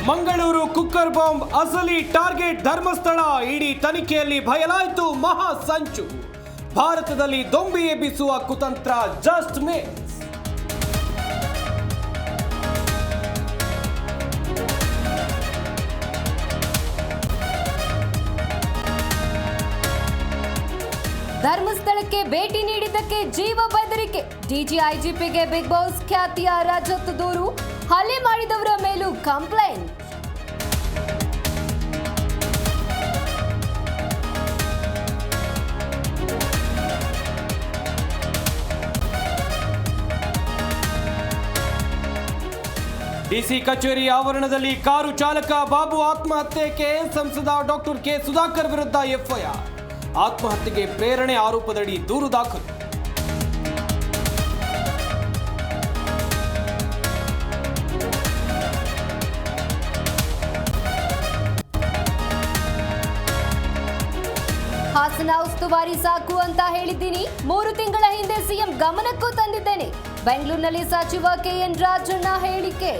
Mangaluru cooker bomb ಅಸಲಿ target Dharmasthala. ಇಡೀ ತನಿಖೆಯಲ್ಲಿ ಬಯಲಾಯಿತು ಮಹಾ ಸಂಚು. ಭಾರತದಲ್ಲಿ ದೊಂಬಿ ಎಬ್ಬಿಸುವ ಕುತಂತ್ರ ಜಸ್ಟ್ ಮಿಸ್. ಧರ್ಮಸ್ಥಳಕ್ಕೆ ಭೇಟಿ ನೀಡಿದ್ದಕ್ಕೆ ಜೀವ ಬೆದರಿಕೆ. ಡಿಜಿಐಜಿಪಿಗೆ ಬಿಗ್ ಬಾಸ್ ಖ್ಯಾತಿಯ ರಜತ್ ದೂರು. ಹಲ್ಲೆ ಮಾಡಿದವರ ಮೇಲೂ ಕಂಪ್ಲೇಂಟ್. ಡಿಸಿ ಕಚೇರಿ ಆವರಣದಲ್ಲಿ ಕಾರು ಚಾಲಕ ಬಾಬು ಆತ್ಮಹತ್ಯೆಗೆ ಸಂಸದ ಡಾಕ್ಟರ್ ಕೆ ಸುಧಾಕರ್ ವಿರುದ್ಧ ಎಫ್ಐಆರ್. ಆತ್ಮಹತ್ಯೆಗೆ ಪ್ರೇರಣೆ ಆರೋಪದಡಿ ದೂರು ದಾಖಲು. ಹಾಸನ ಉಸ್ತುವಾರಿ ಸಾಕು ಅಂತ ಹೇಳಿದ್ದೀನಿ. 3 ತಿಂಗಳ ಹಿಂದೆ ಸಿಎಂ ಗಮನಕ್ಕೂ ತಂದಿದ್ದೇನೆ. ಬೆಂಗಳೂರಿನಲ್ಲಿ ಸಚಿವ ಕೆಎನ್ ರಾಜಣ್ಣ ಹೇಳಿಕೆ.